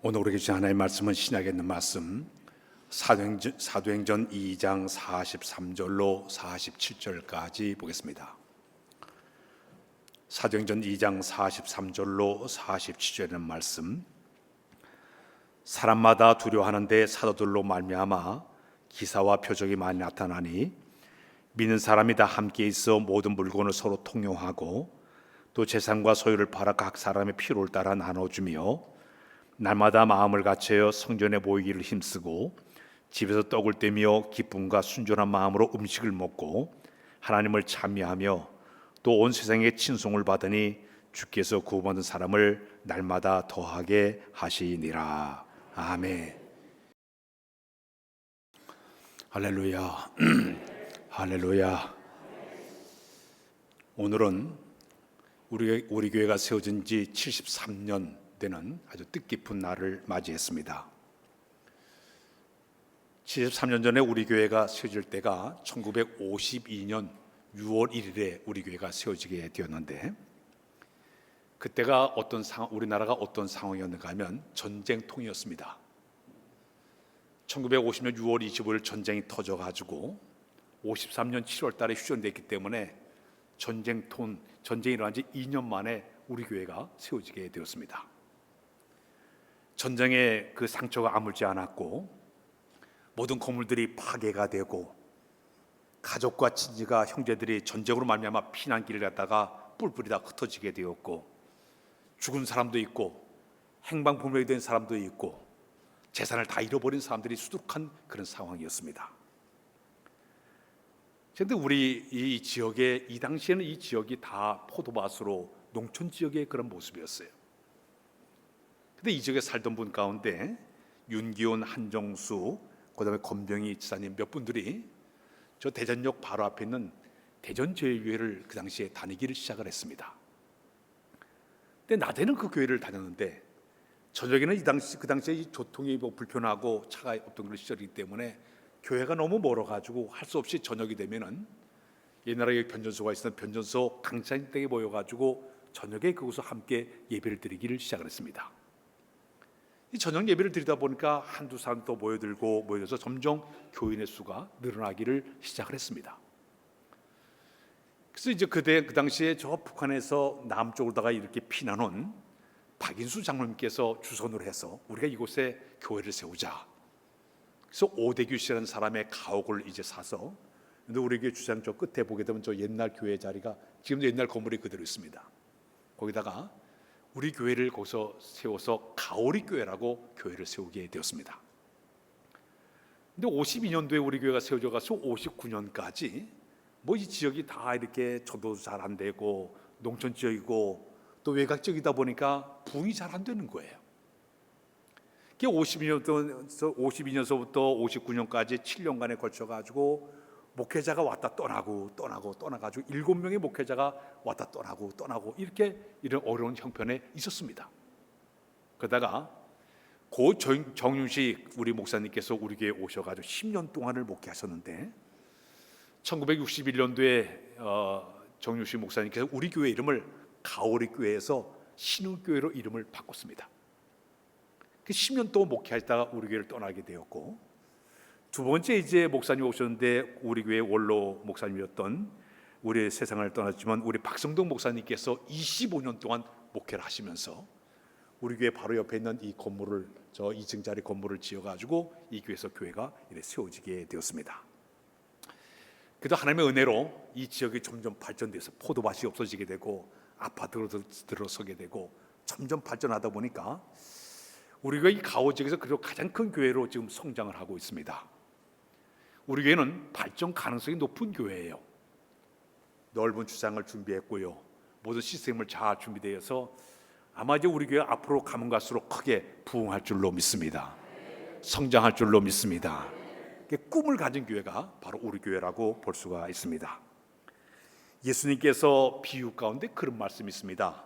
오늘 우리에게 주신 하나님의 말씀은 신약에 있는 말씀 사도행전 2장 43절로 47절까지 보겠습니다. 사도행전 2장 43절로 47절의 말씀, 사람마다 두려워하는데 사도들로 말미암아 기사와 표적이 많이 나타나니 믿는 사람이 다 함께 있어 모든 물건을 서로 통용하고 또 재산과 소유를 팔아 각 사람의 필요를 따라 나눠주며 날마다 마음을 갖춰 성전에 모이기를 힘쓰고 집에서 떡을 떼며 기쁨과 순전한 마음으로 음식을 먹고 하나님을 찬미하며 또 온 세상에 친송을 받으니 주께서 구원받은 사람을 날마다 더하게 하시니라. 아멘. 할렐루야. 할렐루야. 오늘은 우리 교회가 세워진 지 73년 되는 아주 뜻깊은 날을 맞이했습니다. 73년 전에 우리 교회가 세워질 때가 1952년 6월 1일에 우리 교회가 세워지게 되었는데, 그때가 우리나라가 어떤 상황이었는가 하면 전쟁통이었습니다. 1950년 6월 25일 전쟁이 터져가지고 53년 7월 달에 휴전됐기 때문에 전쟁이 일어난 지 2년 만에 우리 교회가 세워지게 되었습니다. 전쟁의 그 상처가 아물지 않았고 모든 건물들이 파괴가 되고 가족과 친지가 형제들이 전쟁으로 말미암아 피난길을 갔다가 뿔뿔이 다 흩어지게 되었고 죽은 사람도 있고 행방불명이 된 사람도 있고 재산을 다 잃어버린 사람들이 수두룩한 그런 상황이었습니다. 그런데 우리 이 지역에 이 당시에는 이 지역이 다 포도밭으로 농촌 지역의 그런 모습이었어요. 근데 이 지역에 살던 분 가운데 윤기훈, 한정수, 그다음에 권병희 지사님 몇 분들이 저 대전역 바로 앞에 있는 대전제일교회를 그 당시에 다니기를 시작을 했습니다. 근데 낮에는 그 교회를 다녔는데 저녁에는 그 당시에 이 교통이 불편하고 차가 없던 그런 시절이기 때문에 교회가 너무 멀어가지고 할 수 없이 저녁이 되면은 옛날에 변전소가 있었던 변전소 강사님댁에 모여가지고 저녁에 그곳에서 함께 예배를 드리기를 시작을 했습니다. 이 저녁 예배를 드리다 보니까 한두 사람 또 모여들어서 점점 교인의 수가 늘어나기를 시작을 했습니다. 그래서 이제 그 당시에 저 북한에서 남쪽으로다가 이렇게 피난 온 박인수 장로님께서 주선을 해서 우리가 이곳에 교회를 세우자. 그래서 오대규 씨라는 사람의 가옥을 이제 사서, 근데 우리 교회 주차장 저 끝에 보게 되면 저 옛날 교회 자리가 지금도 옛날 건물이 그대로 있습니다. 거기다가 우리 교회를 거기서 세워서 가오리 교회라고 교회를 세우게 되었습니다. 근데 52년도에 우리 교회가 세워져 가서 59년까지 뭐 이 지역이 다 이렇게 저도 잘 안 되고 농촌 지역이고 또 외곽 지역이다 보니까 부흥이 잘 안 되는 거예요. 52년서부터 59년까지 7년간에 걸쳐 가지고 목회자가 왔다 떠나가지고 7명의 목회자가 왔다 떠나고 이런 어려운 형편에 있었습니다. 그러다가 고 정윤식 우리 목사님께서 우리 교회에 오셔가지고 10년 동안을 목회하셨는데 1961년도에 정윤식 목사님께서 우리 교회 이름을 가오리 교회에서 신흥교회로 이름을 바꿨습니다. 그 10년 동안 목회하다가 우리 교회를 떠나게 되었고, 두 번째 이제 목사님 오셨는데 우리 교회 원로 목사님이었던 우리 세상을 떠났지만 우리 박성동 목사님께서 25년 동안 목회를 하시면서 우리 교회 바로 옆에 있는 이 건물을 저 2층짜리 건물을 지어가지고 이 교회에서 교회가 이렇게 세워지게 되었습니다. 그래도 하나님의 은혜로 이 지역이 점점 발전돼서 포도밭이 없어지게 되고 아파트로 들어서게 되고 점점 발전하다 보니까 우리가 이 가오 지역에서 그리고 가장 큰 교회로 지금 성장을 하고 있습니다. 우리 교회는 발전 가능성이 높은 교회예요. 넓은 주장을 준비했고요. 모든 시스템을 잘 준비되어서 아마 이제 우리 교회 앞으로 가면 갈수록 크게 부흥할 줄로 믿습니다. 성장할 줄로 믿습니다. 꿈을 가진 교회가 바로 우리 교회라고 볼 수가 있습니다. 예수님께서 비유 가운데 그런 말씀이 있습니다.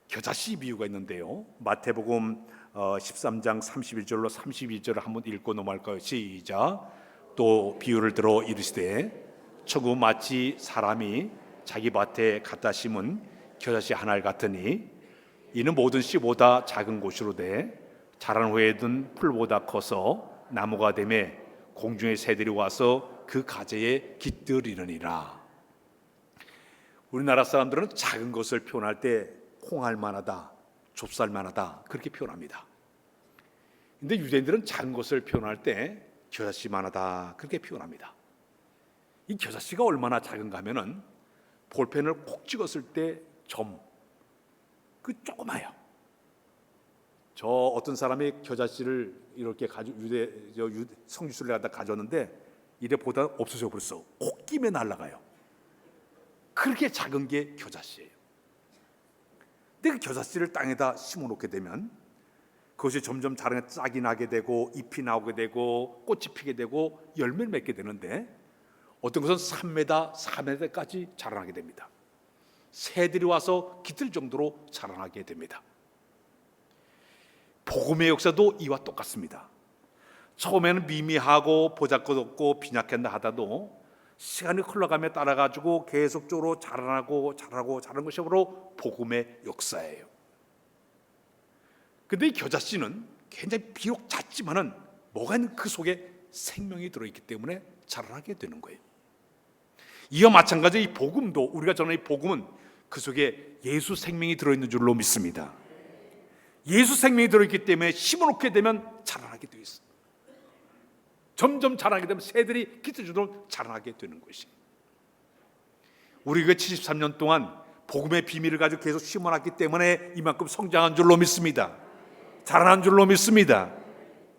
겨자씨 비유가 있는데요. 마태복음 13장 31절로 32절을 한번 읽고 넘어갈까요? 시작. 또 비유를 들어 이르시되 천국은 마치 사람이 자기 밭에 갖다 심은 겨자씨 하나를 같으니 이는 모든 씨보다 작은 곳이로되 자란 후에 든 풀보다 커서 나무가 되매 공중의 새들이 와서 그 가지에 깃들이느니라. 우리나라 사람들은 작은 것을 표현할 때 콩알만하다, 좁쌀만하다 그렇게 표현합니다. 근데 유대인들은 작은 것을 표현할 때 겨자씨만하다 그렇게 표현합니다. 이 겨자씨가 얼마나 작은가 하면은 볼펜을 콕 찍었을 때 점 그 조그마요. 저 어떤 사람이 겨자씨를 이렇게 성주수를 갖다 가져왔는데 이래 보다 없어져 버렸어. 콕김에 날아가요. 그렇게 작은 게 겨자씨예요. 근데 그 겨자씨를 땅에다 심어놓게 되면 그것이 점점 자라서 짝이 나게 되고 잎이 나오게 되고 꽃이 피게 되고 열매를 맺게 되는데 어떤 것은 3m, 4m까지 자라나게 됩니다. 새들이 와서 깃들 정도로 자라나게 됩니다. 복음의 역사도 이와 똑같습니다. 처음에는 미미하고 보잘것없고 빈약했나 하다도 시간이 흘러가며 따라가지고 계속적으로 자라는 것이 바로 복음의 역사예요. 근데 이 겨자씨는 굉장히 비록 작지만은 뭐가 있는 그 속에 생명이 들어있기 때문에 자라나게 되는 거예요. 이와 마찬가지 이 복음도 우리가 전하는 이 복음은 그 속에 예수 생명이 들어있는 줄로 믿습니다. 예수 생명이 들어있기 때문에 심어놓게 되면 자라나게 되어 있습니다. 점점 자라게 되면 새들이 깃들주도록 자라나게 되는 것이. 우리 교회 73년 동안 복음의 비밀을 가지고 계속 심어놨기 때문에 이만큼 성장한 줄로 믿습니다. 자라난 줄로 믿습니다.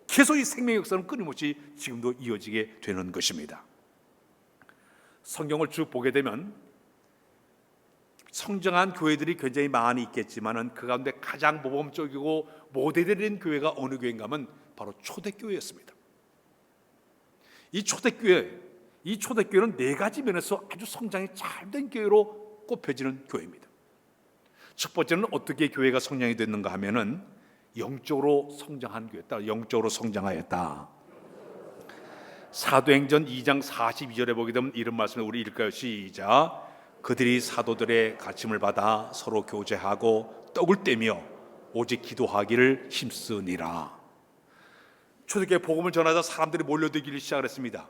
계속 이 생명의 역사는 끊임없이 지금도 이어지게 되는 것입니다. 성경을 쭉 보게 되면 성장한 교회들이 굉장히 많이 있겠지만은 그 가운데 가장 모범적이고 모델인 교회가 어느 교회인가 하면 바로 초대교회였습니다. 이 초대교회는 네 가지 면에서 아주 성장이 잘 된 교회로 꼽혀지는 교회입니다. 첫 번째는 어떻게 교회가 성장이 됐는가 하면은 영적으로 성장한 교회다. 영적으로 성장하였다. 사도행전 2장 42절에 보게 되면 이런 말씀을 우리 읽을까요? 시작. 그들이 사도들의 가르침을 받아 서로 교제하고 떡을 떼며 오직 기도하기를 힘쓰니라. 초대교회 복음을 전하자 사람들이 몰려들기 시작했습니다.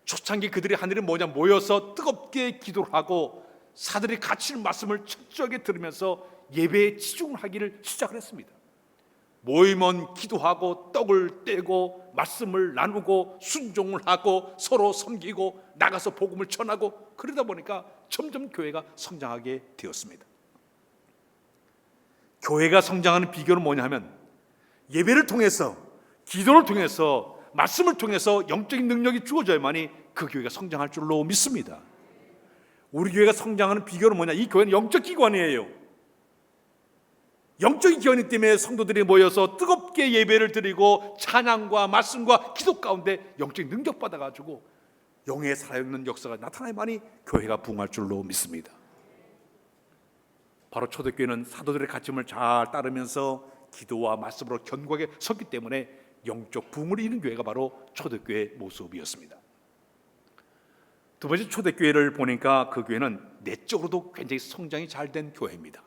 초창기 그들이 한 일이 뭐냐, 모여서 뜨겁게 기도를 하고 사들이 가르치는 말씀을 철저하게 들으면서 예배에 치중하기를 시작을 했습니다. 모이면 기도하고 떡을 떼고 말씀을 나누고 순종을 하고 서로 섬기고 나가서 복음을 전하고 그러다 보니까 점점 교회가 성장하게 되었습니다. 교회가 성장하는 비결은 뭐냐 하면 예배를 통해서, 기도를 통해서, 말씀을 통해서 영적인 능력이 주어져야만이 그 교회가 성장할 줄로 믿습니다. 우리 교회가 성장하는 비결은 뭐냐? 이 교회는 영적 기관이에요. 영적인 기관이기 때문에 성도들이 모여서 뜨겁게 예배를 드리고 찬양과 말씀과 기도 가운데 영적인 능력 받아가지고 영의 살아있는 역사가 나타나야만이 교회가 부흥할 줄로 믿습니다. 바로 초대교회는 사도들의 가르침을 잘 따르면서 기도와 말씀으로 견고하게 섰기 때문에 영적 부흥을 이룬 교회가 바로 초대교회의 모습이었습니다. 두 번째, 초대교회를 보니까 그 교회는 내적으로도 굉장히 성장이 잘 된 교회입니다.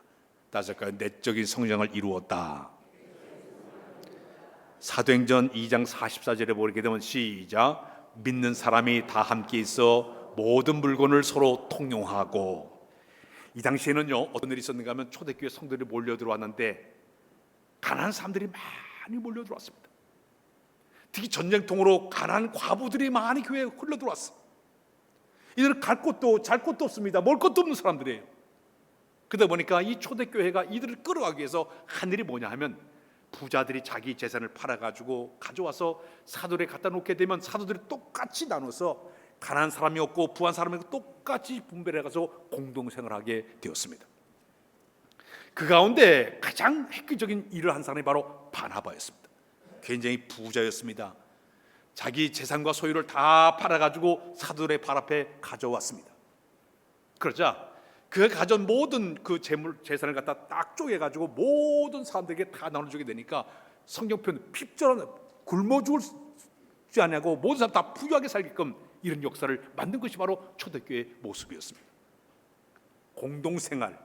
따질까요? 내적인 성장을 이루었다. 사도행전 2장 44절에 보게 되면 시작. 믿는 사람이 다 함께 있어 모든 물건을 서로 통용하고. 이 당시에는요 어떤 일이 있었는가 하면 초대교회 성도들이 몰려 들어왔는데 가난한 사람들이 많이 몰려 들어왔습니다. 특히 전쟁통으로 가난한 과부들이 많이 교회에 흘러 들어왔어요. 이들은 갈 곳도 잘 곳도 없습니다. 먹을 것도 없는 사람들이에요. 그러다 보니까 이 초대교회가 이들을 끌어가기 위해서 한 일이 뭐냐 하면 부자들이 자기 재산을 팔아가지고 가져와서 사도들에 갖다 놓게 되면 사도들이 똑같이 나눠서 가난한 사람이 없고 부한 사람이 똑같이 분배를 해가서 공동생활하게 되었습니다. 그 가운데 가장 획기적인 일을 한 사람이 바로 바나바였습니다. 굉장히 부자였습니다. 자기 재산과 소유를 다 팔아가지고 사도들의 발 앞에 가져왔습니다. 그러자 그가 가져온 모든 그 재산을 갖다 딱 쪼개가지고 모든 사람들에게 다 나눠주게 되니까 성경 표현 핍절한 굶어 죽지 않냐고 모든 사람 다 부유하게 살게끔 이런 역사를 만든 것이 바로 초대교회의 모습이었습니다. 공동생활,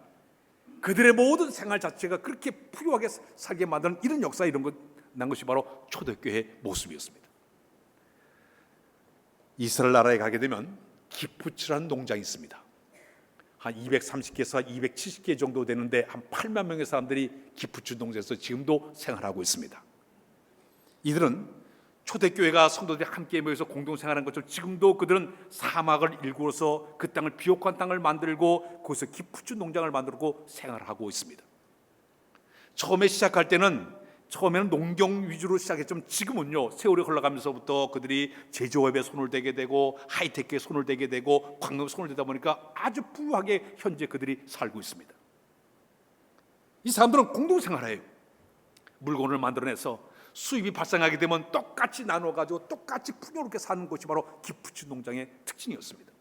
그들의 모든 생활 자체가 그렇게 부유하게 살게 만드는 이런 역사, 이런 것 난 것이 바로 초대교회의 모습이었습니다. 이스라엘 나라에 가게 되면 기프츠라는 농장이 있습니다. 한 230개에서 270개 정도 되는데 한 8만 명의 사람들이 기프츠 농장에서 지금도 생활하고 있습니다. 이들은 초대교회가 성도들이 함께 모여서 공동생활한 것처럼 지금도 그들은 사막을 일구어서 그 땅을 비옥한 땅을 만들고 거기서 기프츠 농장을 만들고 생활하고 있습니다. 처음에 시작할 때는 처음에는 농경 위주로 시작했지만 지금은요, 세월이 흘러가면서부터 그들이 제조업에 손을 대게 되고 하이테크에 손을 대게 되고 광업에 손을 대다 보니까 아주 부유하게 현재 그들이 살고 있습니다. 이 사람들은 공동생활해요. 물건을 만들어내서 수입이 발생하게 되면 똑같이 나눠가지고 똑같이 풍요롭게 사는 것이 바로 기프츠 농장의 특징이었습니다.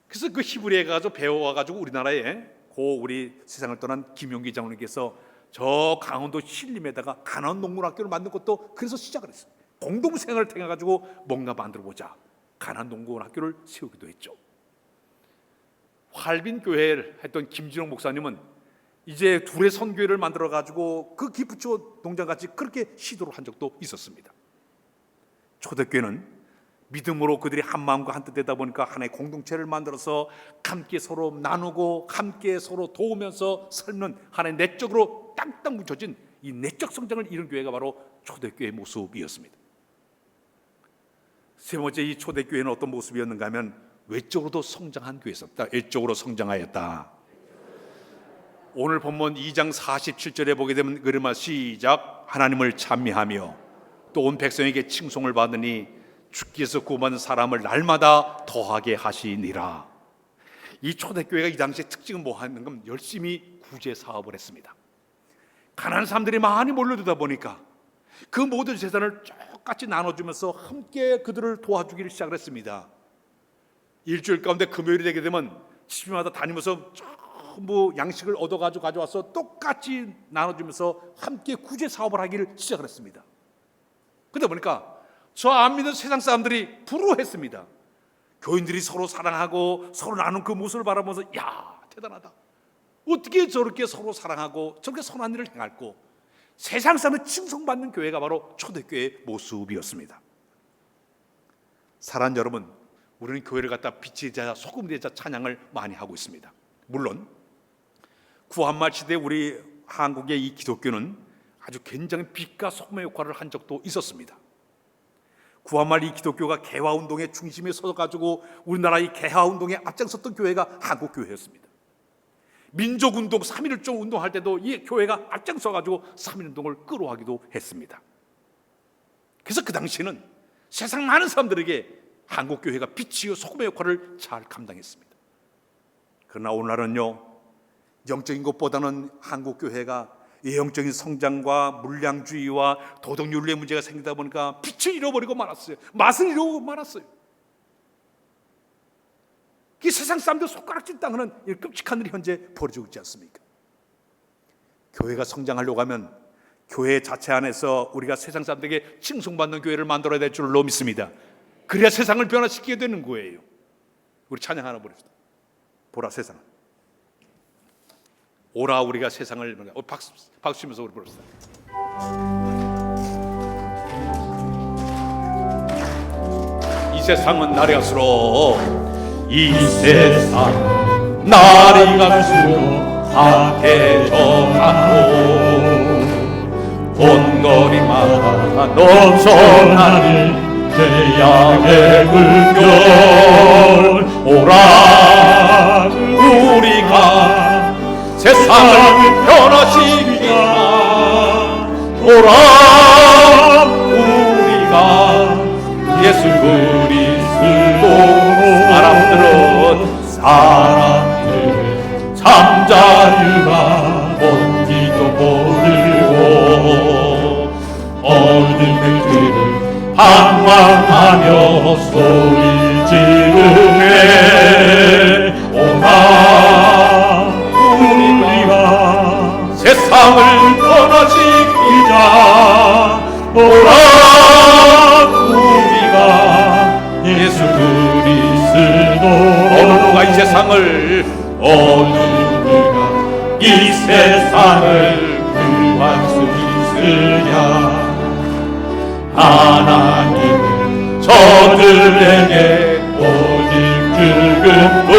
그래서 그 히브리에 가서 배워와가지고 우리나라에 우리 세상을 떠난 김용기 장로님께서 저 강원도 신림에다가 가나안 농군학교를 만든 것도 그래서 시작을 했어요. 공동생활을 통해 가지고 뭔가 만들어보자. 가나안 농군학교를 세우기도 했죠. 활빈 교회를 했던 김진홍 목사님은 이제 둘의 선교회를 만들어 가지고 그 기프츠 농장 같이 그렇게 시도를 한 적도 있었습니다. 초대교회는 믿음으로 그들이 한 마음과 한 뜻 되다 보니까 하나의 공동체를 만들어서 함께 서로 나누고 함께 서로 도우면서 살는 하나의 내적으로 땅땅 묻혀진 이 내적 성장을 이룬 교회가 바로 초대교회의 모습이었습니다. 세 번째, 이 초대교회는 어떤 모습이었는가 하면 외적으로도 성장한 교회였습니다. 외적으로 성장하였다. 오늘 본문 2장 47절에 보게 되면 그러면 시작. 하나님을 찬미하며 또 온 백성에게 칭송을 받으니 주께서 구원받은 사람을 날마다 더하게 하시니라. 이 초대교회가 이 당시에 특징은 뭐 하는 건 열심히 구제 사업을 했습니다. 가난한 사람들이 많이 몰려들다 보니까 그 모든 재산을 똑같이 나눠주면서 함께 그들을 도와주기를 시작을 했습니다. 일주일 가운데 금요일이 되게 되면 집마다 다니면서 전부 양식을 얻어가지고 가져와서 똑같이 나눠주면서 함께 구제 사업을 하기를 시작을 했습니다. 그러다 보니까 저 안 믿는 세상 사람들이 부러워했습니다. 교인들이 서로 사랑하고 서로 나눈 그 모습을 바라보면서 야, 대단하다. 어떻게 저렇게 서로 사랑하고 저렇게 선한 일을 행할고, 세상 사람을 칭송받는 교회가 바로 초대교회의 모습이었습니다. 사랑하는 여러분, 우리는 교회를 갖다 빛이 되자 소금이 되자 찬양을 많이 하고 있습니다. 물론 구한말 시대 우리 한국의 이 기독교는 아주 굉장히 빛과 소금의 역할을 한 적도 있었습니다. 구한말 이 기독교가 개화운동의 중심에 서가지고 우리나라 이 개화운동에 앞장섰던 교회가 한국교회였습니다. 민족운동 3.1조 운동할 때도 이 교회가 앞장서가지고 3.1운동을 끌어가기도 했습니다. 그래서 그 당시에는 세상 많은 사람들에게 한국교회가 빛이요 소금의 역할을 잘 감당했습니다. 그러나 오늘날은요, 영적인 것보다는 한국교회가 영적인 성장과 물량주의와 도덕윤리의 문제가 생기다 보니까 빛을 잃어버리고 말았어요. 맛을 잃어버리고 말았어요. 그 세상 사람들 손가락질 당하는 이 끔찍한 일이 현재 벌어지고 있지 않습니까? 교회가 성장하려고 하면 교회 자체 안에서 우리가 세상 사람들에게 칭송받는 교회를 만들어야 될 줄로 믿습니다. 그래야 세상을 변화시키게 되는 거예요. 우리 찬양 하나 부릅시다. 보라 세상. 오라 우리가 세상을 박수 치면서 우리 부릅시다. 이 세상은 날이 갈수록 이 세상 날이 갈수록 악해져가고 온 거리마다 넘쳐나는 죄악의 물결. 오라 우리가 세상을 변화시키자. 오라 우리가 예수 그리스도. 사람들은 잠자리가 본지도 모르고 어둠의 길을 방황하며 소리 지르네. 오라 우리가 세상을 변화시키자. 오라 우리가 예수 그리스도. 어느 누가 이 세상을 어느 누가 이 세상을 구할 수 있으랴. 하나님은 저들에게 오직 죽음뿐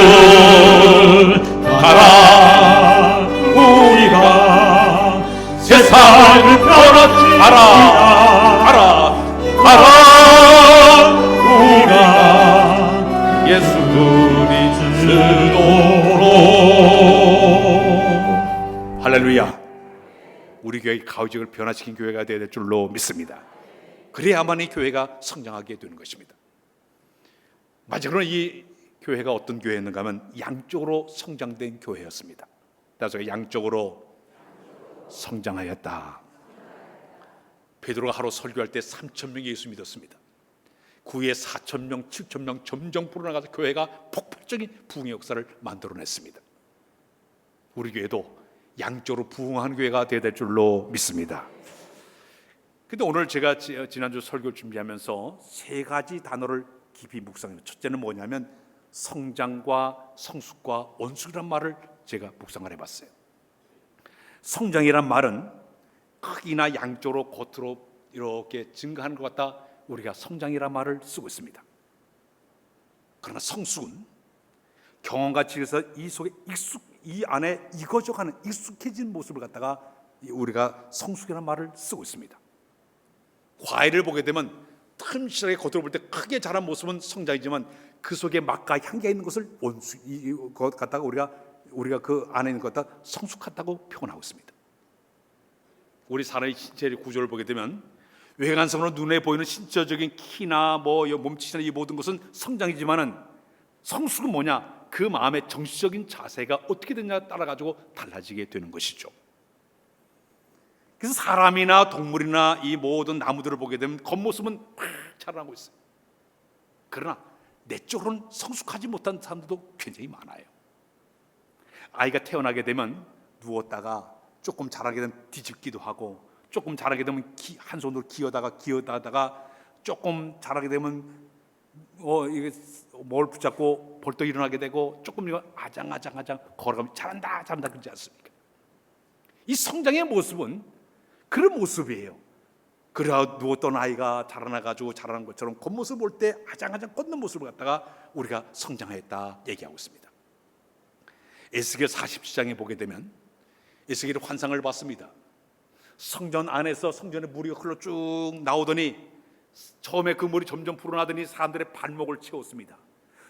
가라. 우리가 세상을 변하지 가라 우리가 예수 그리스도로. 할렐루야. 우리 교회 가우직을 변화시킨 교회가 되어야 될 줄로 믿습니다. 그래야만 이 교회가 성장하게 되는 것입니다. 마지막으로 이 교회가 어떤 교회였는가 하면 양쪽으로 성장된 교회였습니다. 따라서 양쪽으로 성장하였다. 베드로가 하루 설교할 때 3,000명이 예수 믿었습니다. 그 후에 4,000명, 7,000명 점점 불어나가서 교회가 폭발적인 부흥의 역사를 만들어냈습니다. 우리 교회도 양쪽으로 부흥하는 교회가 되어야 될 줄로 믿습니다. 근데 오늘 제가 지난주 설교를 준비하면서 세 가지 단어를 깊이 묵상해요. 첫째는 뭐냐면 성장과 성숙과 원숙이란 말을 제가 묵상을 해봤어요. 성장이란 말은 크기나 양쪽으로 겉으로 이렇게 증가하는 것 같다 우리가 성장이란 말을 쓰고 있습니다. 그러나 성숙은 경험과 지에서 이 속에 이 안에 익어져가는 익숙해진 모습을 갖다가 우리가 성숙이라는 말을 쓰고 있습니다. 과일을 보게 되면 틈실하게 겉으로 볼 때 크게 자란 모습은 성장이지만 그 속에 맛과 향기가 있는 것을 원수 이것 갖다가 우리가 그 안에 있는 것 갖다 성숙하다고 표현하고 있습니다. 우리 사람의 신체의 구조를 보게 되면 외관상으로 눈에 보이는 신체적인 키나 몸치나 이 모든 것은 성장이지만은 성숙은 뭐냐? 그 마음의 정신적인 자세가 어떻게 되느냐에 따라 가지고 달라지게 되는 것이죠. 그래서 사람이나 동물이나 이 모든 나무들을 보게 되면 겉모습은 팍 자라나고 있어요. 그러나 내적으로는 성숙하지 못한 사람들도 굉장히 많아요. 아이가 태어나게 되면 누웠다가 조금 자라게 되면 뒤집기도 하고, 조금 자라게 되면 한 손으로 기어다가 조금 자라게 되면 이게 뭘 붙잡고 벌떡 일어나게 되고, 조금 이거 아장아장 걸어가면 잘한다 그러지 않습니까? 이 성장의 모습은 그런 모습이에요. 그래야 누웠던 아이가 자라나가지고 자라는 것처럼 겉모습 볼 때 아장아장 뻗는 모습을 갖다가 우리가 성장했다 얘기하고 있습니다. 에스겔 47장에 보게 되면 에스겔이 환상을 봤습니다. 성전 안에서 성전에 물이 흘러 쭉 나오더니 처음에 그 물이 점점 불어나더니 사람들의 발목을 채웠습니다.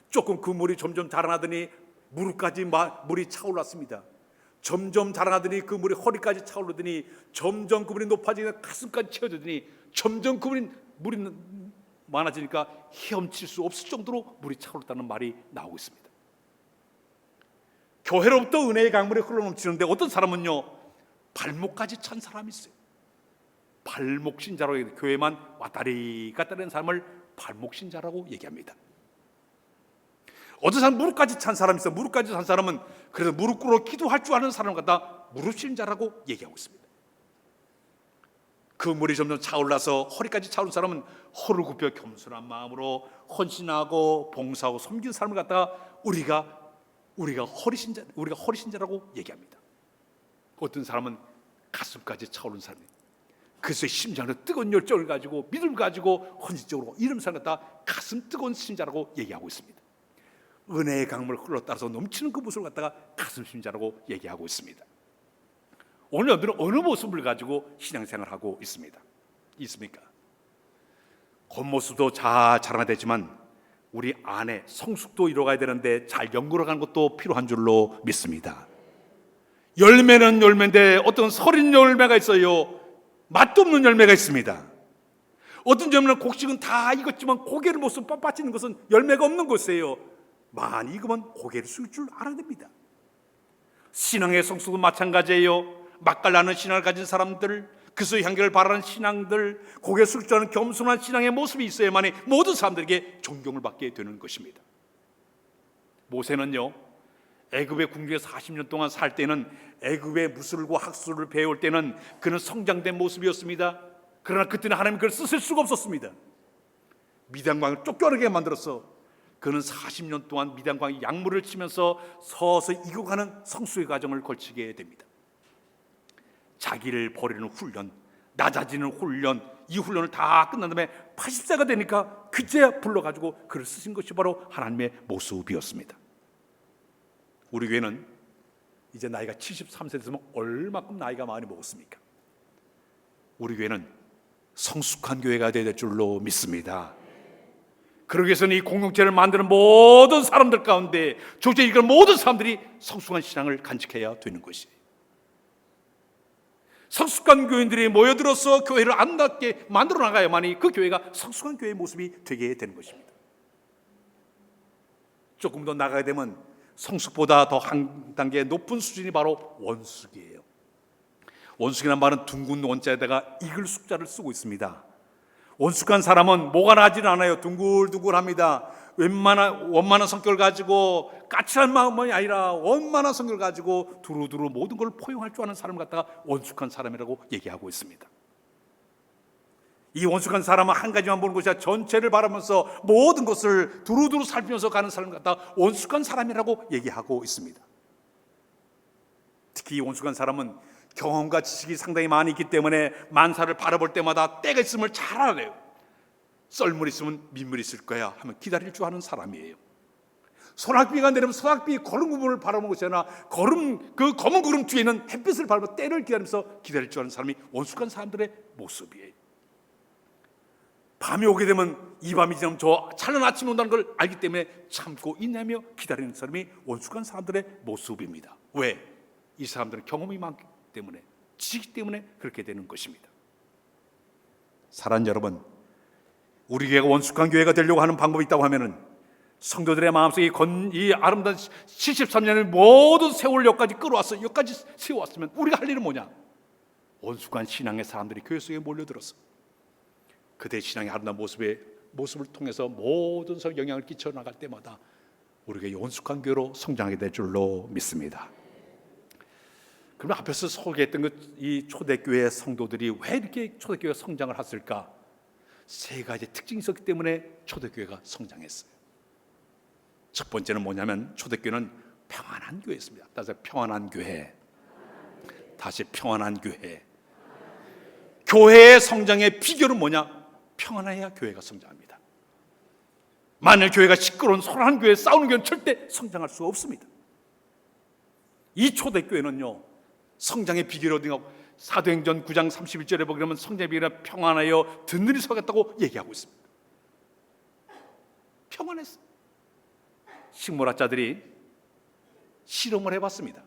조금 그 물이 점점 자라나더니 무릎까지 물이 차올랐습니다. 점점 자라나더니 그 물이 허리까지 차오르더니 점점 그 물이 높아지니까 가슴까지 채워지더니 점점 그 물이 많아지니까 헤엄칠 수 없을 정도로 물이 차오르다는 말이 나오고 있습니다. 교회로부터 은혜의 강물이 흘러넘치는데 어떤 사람은요 발목까지 찬 사람이 있어요. 발목신자라고 얘기해요. 교회만 왔다리 갔다리 하는 사람을 발목신자라고 얘기합니다. 어떤 사람 무릎까지 찬 사람이 있어요. 무릎까지 찬 사람은 그래서 무릎 꿇어 기도할 줄 아는 사람을 갖다 무릎신자라고 얘기하고 있습니다. 그 물이 점점 차올라서 허리까지 차오른 사람은 허를 굽혀 겸손한 마음으로 헌신하고 봉사하고 섬기는 사람을 갖다가 우리가 허리신자라고 얘기합니다. 어떤 사람은 가슴까지 차오른 사람이 그래서 심장으로 뜨거운 열정을 가지고 믿음을 가지고 헌신적으로 이런 사람 갖다 가슴 뜨거운 신자라고 얘기하고 있습니다. 은혜의 강물 흘러 따라서 넘치는 그 모습을 갖다가 가슴 신자라고 얘기하고 있습니다. 오늘 여러분들은 어느 모습을 가지고 신앙생활을 하고 있습니까? 겉모습도 잘 자라나야 되지만 우리 안에 성숙도 이루어가야 되는데 잘 연결해가는 것도 필요한 줄로 믿습니다. 열매는 열매인데 어떤 서린 열매가 있어요. 맛도 없는 열매가 있습니다. 어떤 열매는 곡식은 다 익었지만 고개를 못 쓰고 빳빳이는 것은 열매가 없는 것이에요. 많이 익으면 고개를 숙일 줄 알아야 됩니다. 신앙의 성숙은 마찬가지예요. 맛깔나는 신앙을 가진 사람들, 그리스도의 향기를 바라는 신앙들, 고개 숙일 줄 아는 겸손한 신앙의 모습이 있어야만이 모든 사람들에게 존경을 받게 되는 것입니다. 모세는요 애굽의 궁중에 40년 동안 살 때는 애굽의 무술과 학술을 배울 때는 그는 성장된 모습이었습니다. 그러나 그때는 하나님 그를 쓰실 수가 없었습니다. 미디안광을 쫓겨나게 만들어서 그는 40년 동안 미디안광이 약물을 치면서 서서히 익어가는 성숙의 과정을 거치게 됩니다. 자기를 버리는 훈련, 낮아지는 훈련, 이 훈련을 다 끝난 다음에 80세가 되니까 그제야 불러가지고 글을 쓰신 것이 바로 하나님의 모습이었습니다. 우리 교회는 이제 나이가 73세 됐으면 얼마큼 나이가 많이 먹었습니까? 우리 교회는 성숙한 교회가 되어야 될 줄로 믿습니다. 그러기 위해서는 이 공동체를 만드는 모든 사람들 가운데 조직에 이끌 모든 사람들이 성숙한 신앙을 간직해야 되는 것이에요. 성숙한 교인들이 모여들어서 교회를 아름답게 만들어 나가야만이 그 교회가 성숙한 교회의 모습이 되게 되는 것입니다. 조금 더 나가게 되면 성숙보다 더 한 단계 높은 수준이 바로 원숙이에요. 원숙이라는 말은 둥근 원자에다가 이글 숫자를 쓰고 있습니다. 원숙한 사람은 뭐가 나질 않아요. 둥글둥글합니다. 원만한 성격을 가지고 까칠한 마음이 아니라 원만한 성격을 가지고 두루두루 모든 걸 포용할 줄 아는 사람을 갖다가 원숙한 사람이라고 얘기하고 있습니다. 이 원숙한 사람은 한 가지만 보는 것이 아니라 전체를 바라면서 모든 것을 두루두루 살피면서 가는 사람을 갖다가 원숙한 사람이라고 얘기하고 있습니다. 특히 이 원숙한 사람은 경험과 지식이 상당히 많이 있기 때문에 만사를 바라볼 때마다 때가 있음을 잘 알아요. 썰물 있으면 민물 있을 거야 하면 기다릴 줄 아는 사람이에요. 소낙비가 내리면 소낙비 거름 구름을 바라보는 것이 아니라 그 검은 구름 뒤에 있는 햇빛을 바라보며 때를 기다리면서 기다릴 줄 아는 사람이 원숙한 사람들의 모습이에요. 밤이 오게 되면 이 밤이 지나면 저 찬란 아침이 온다는 걸 알기 때문에 참고 인내하며 기다리는 사람이 원숙한 사람들의 모습입니다. 왜? 이 사람들은 경험이 많기 때문에, 지식 때문에 그렇게 되는 것입니다. 사랑하는 여러분, 우리 교회가 원숙한 교회가 되려고 하는 방법이 있다고 하면은 성도들의 마음속에 이 아름다운 73년의 모든 세월 여기까지 끌어왔어, 여기까지 세워왔으면 우리가 할 일은 뭐냐? 원숙한 신앙의 사람들이 교회 속에 몰려들어서 그들의 신앙의 아름다운 모습을 통해서 모든 성 영향을 끼쳐 나갈 때마다 우리가 원숙한 교회로 성장하게 될 줄로 믿습니다. 그러면 앞에서 소개했던 이 초대교회 성도들이 왜 이렇게 초대교회가 성장을 했을까? 세 가지 특징이 있었기 때문에 초대교회가 성장했어요. 첫 번째는 뭐냐면 초대교회는 평안한 교회였습니다. 따라서 평안한 교회, 다시 평안한 교회. 교회의 성장의 비결은 뭐냐? 평안해야 교회가 성장합니다. 만일 교회가 시끄러운 소란한 교회, 싸우는 교회는 절대 성장할 수가 없습니다. 이 초대교회는요, 성장의 비결이 어디가? 사도행전 9장 31절에 보게 되면 성장의 비결은 평안하여 든든히 서겠다고 얘기하고 있습니다. 평안했어. 식물학자들이 실험을 해봤습니다.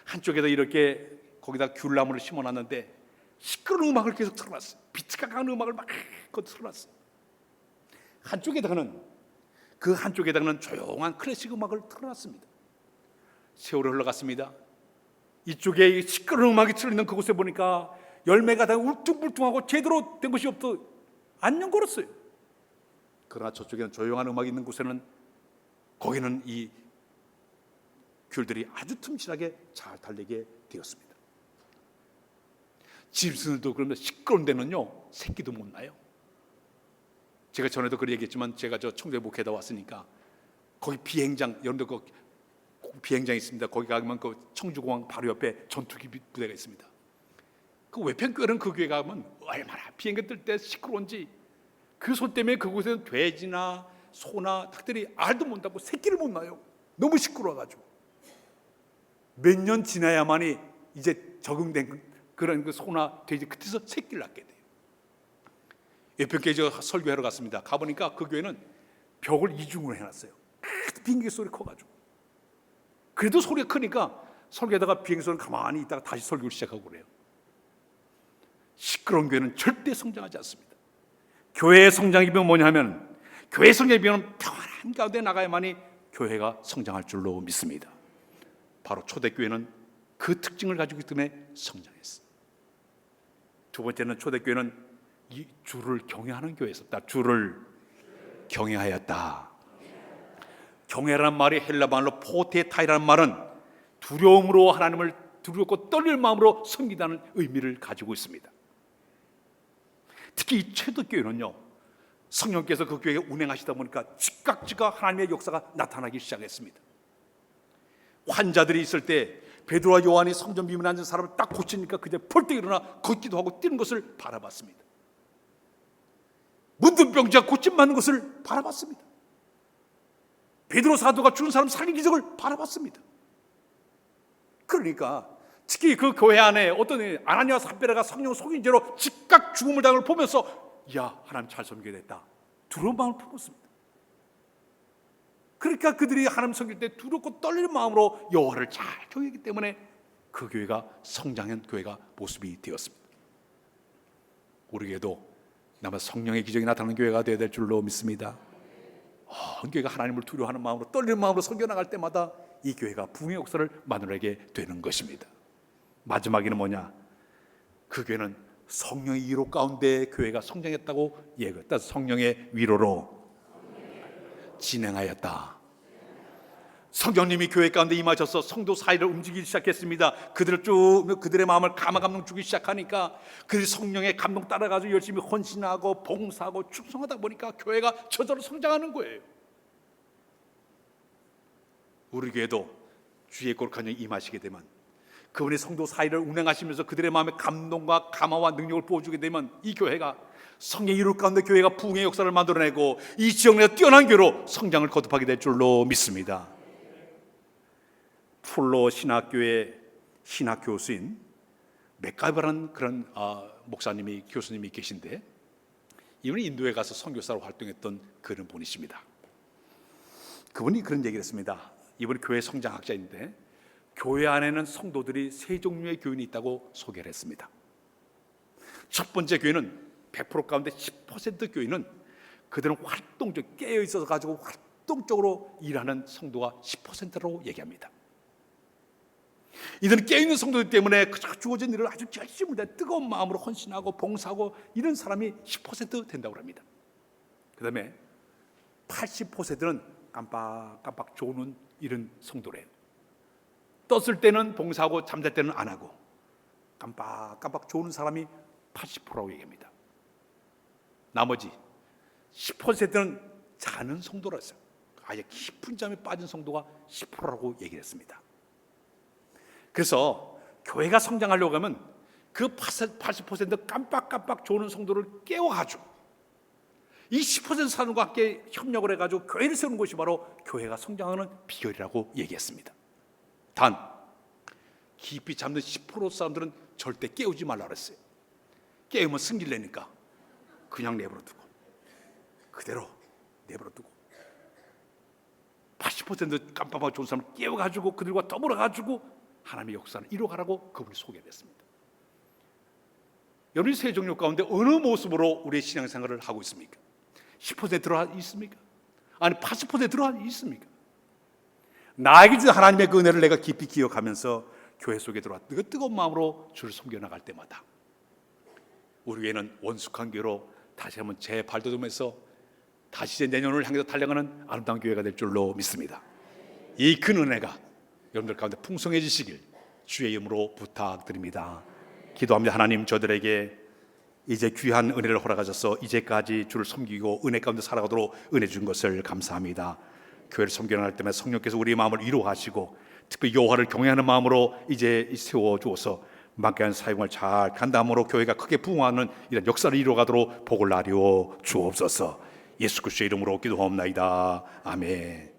한쪽에다 이렇게 거기다 귤나무를 심어놨는데 시끄러운 음악을 계속 틀어놨어요. 비트가 강한 음악을 막 틀어놨어요. 그 한쪽에다가는 조용한 클래식 음악을 틀어놨습니다. 세월이 흘러갔습니다. 이쪽에 시끄러운 음악이 틀리는 그곳에 보니까 열매가 다 울퉁불퉁하고 제대로 된 것이 없어 안녕 걸었어요. 그러나 저쪽에는 조용한 음악이 있는 곳에는 거기는 이 귤들이 아주 튼실하게 잘 달리게 되었습니다. 짐승들도 그러면 시끄러운 데는요 새끼도 못 나요. 제가 전에도 그런 얘기했지만 제가 저 청주에 목회다 왔으니까 거기 비행장, 여러분들 그 비행장이 있습니다. 거기 가면 그 청주공항 바로 옆에 전투기 부대가 있습니다. 그 외편교회는 그 교회 가면 얼마나 비행기 뜰 때 시끄러운지 그 소리 때문에 그곳에는 돼지나 소나 닭들이 알도 못 낳고 새끼를 못 낳아요. 너무 시끄러워가지고 몇 년 지나야만이 이제 적응된 그런 그 소나 돼지 그때서 새끼를 낳게 돼요. 외편교회 제가 설교하러 갔습니다. 가보니까 그 교회는 벽을 이중으로 해놨어요. 비행기 소리 커가지고. 그래도 소리가 크니까 설교하다가 비행기 소리는 가만히 있다가 다시 설교를 시작하고 그래요. 시끄러운 교회는 절대 성장하지 않습니다. 교회의 성장의 비밀은 뭐냐면 교회의 성장의 비밀은 평안한 가운데 나가야만이 교회가 성장할 줄로 믿습니다. 바로 초대교회는 그 특징을 가지고 있기 때문에 성장했어요. 두 번째는 초대교회는 이 주를 경외하는 교회였었다. 주를 경외하였다. 경외라는 말이 헬라 말로 포테타이라는 말은 두려움으로 하나님을 두렵고 떨릴 마음으로 섬기다는 의미를 가지고 있습니다. 특히 이 초대교회는요 성령께서 그 교회에 운행하시다 보니까 즉각 하나님의 역사가 나타나기 시작했습니다. 환자들이 있을 때 베드로와 요한이 성전 비문에 앉은 사람을 딱 고치니까 그냥 벌떡 일어나 걷기도 하고 뛰는 것을 바라봤습니다. 문둥병자가 고침받는 것을 바라봤습니다. 베드로 사도가 죽은 사람 살린 기적을 바라봤습니다. 그러니까 특히 그 교회 안에 어떤 아나니아와 삽비라가 성령 속인 죄로 즉각 죽음을 당을 보면서 야, 하나님 잘 섬기게 됐다, 두려운 마음을 품었습니다. 그러니까 그들이 하나님 섬길 때 두렵고 떨리는 마음으로 여호와를 잘 경외했기 때문에 그 교회가 성장한 교회가 모습이 되었습니다. 우리 교회도 아마 성령의 기적이 나타나는 교회가 되어야 될 줄로 믿습니다. 교회가 하나님을 두려워하는 마음으로 떨리는 마음으로 섬겨나갈 때마다 이 교회가 부흥의 역사를 만들어내게 되는 것입니다. 마지막에는 뭐냐? 그 교회는 성령의 위로 가운데 교회가 성장했다고 얘기했다. 성령의 위로로 진행하였다. 성령님이 교회 가운데 임하셔서 성도 사이를 움직이기 시작했습니다. 그들의 마음을 감동 주기 시작하니까 그들이 성령의 감동 따라가지고 열심히 헌신하고 봉사하고 충성하다 보니까 교회가 저절로 성장하는 거예요. 우리 교회도 주의 거룩한 영 임하시게 되면 그분이 성도 사이를 운행하시면서 그들의 마음에 감동과 감화와 능력을 부어주게 되면 이 교회가 성령의 이루 가운데 교회가 부흥의 역사를 만들어내고 이 지역 내에 뛰어난 교회로 성장을 거듭하게 될 줄로 믿습니다. 풀로 신학교의 신학 교수인 맥가이버라는 그런 교수님이 계신데 이분이 인도에 가서 선교사로 활동했던 그런 분이십니다. 그분이 그런 얘기를 했습니다. 이분이 교회 성장학자인데 교회 안에는 성도들이 세 종류의 교인이 있다고 소개를 했습니다. 첫 번째 교회는 100% 가운데 10% 교인은 그들은 활동적 깨어 있어서 가지고 활동적으로 일하는 성도가 10%라고 얘기합니다. 이들은 깨어있는 성도들 때문에 주어진 일을 아주 열심히 뜨거운 마음으로 헌신하고 봉사하고 이런 사람이 10% 된다고 합니다. 그 다음에 80%는 깜빡깜빡 조는 이런 성도래요. 떴을 때는 봉사하고 잠잘 때는 안 하고 깜빡깜빡 조는 사람이 80%라고 얘기합니다. 나머지 10%는 자는 성도라서 아예 깊은 잠에 빠진 성도가 10%라고 얘기를 했습니다. 그래서 교회가 성장하려고 하면 그 80% 깜빡깜빡 조는 성도를 깨워가지고 이 10% 사람과 함께 협력을 해가지고 교회를 세우는 것이 바로 교회가 성장하는 비결이라고 얘기했습니다. 단 깊이 잠든 10% 사람들은 절대 깨우지 말라 그랬어요. 깨우면 승질 내니까 그냥 내버려두고 그대로 내버려두고 80% 깜빡깜빡 좋은 사람을 깨워가지고 그들과 더불어가지고 하나님의 역사를 이루어가라고 그분이 소개했습니다. 여러분이 세 종류 가운데 어느 모습으로 우리의 신앙생활을 하고 있습니까? 10% 들어와 있습니까? 아니 80% 들어와 있습니까? 나에게 주신 하나님의 그 은혜를 내가 깊이 기억하면서 교회 속에 들어와 뜨거운 마음으로 주를 섬겨나갈 때마다 우리 교회는 원숙한 교회로 다시 한번 재발돋움해서 다시 제 내년을 향해서 달려가는 아름다운 교회가 될 줄로 믿습니다. 이 큰 은혜가 여러분들 가운데 풍성해지시길 주의 이름으로 부탁드립니다. 기도합니다. 하나님, 저들에게 이제 귀한 은혜를 허락하셔서 이제까지 주를 섬기고 은혜 가운데 살아가도록 은혜 준 것을 감사합니다. 교회를 섬겨나갈 때마다 성령께서 우리의 마음을 위로하시고 특히 여호와를 경외하는 마음으로 이제 세워주어서 막강한 사용을 잘 간담으로 교회가 크게 부흥하는 이런 역사를 이루어가도록 복을 나누어 주옵소서. 예수 그리스도의 이름으로 기도하옵나이다. 아멘.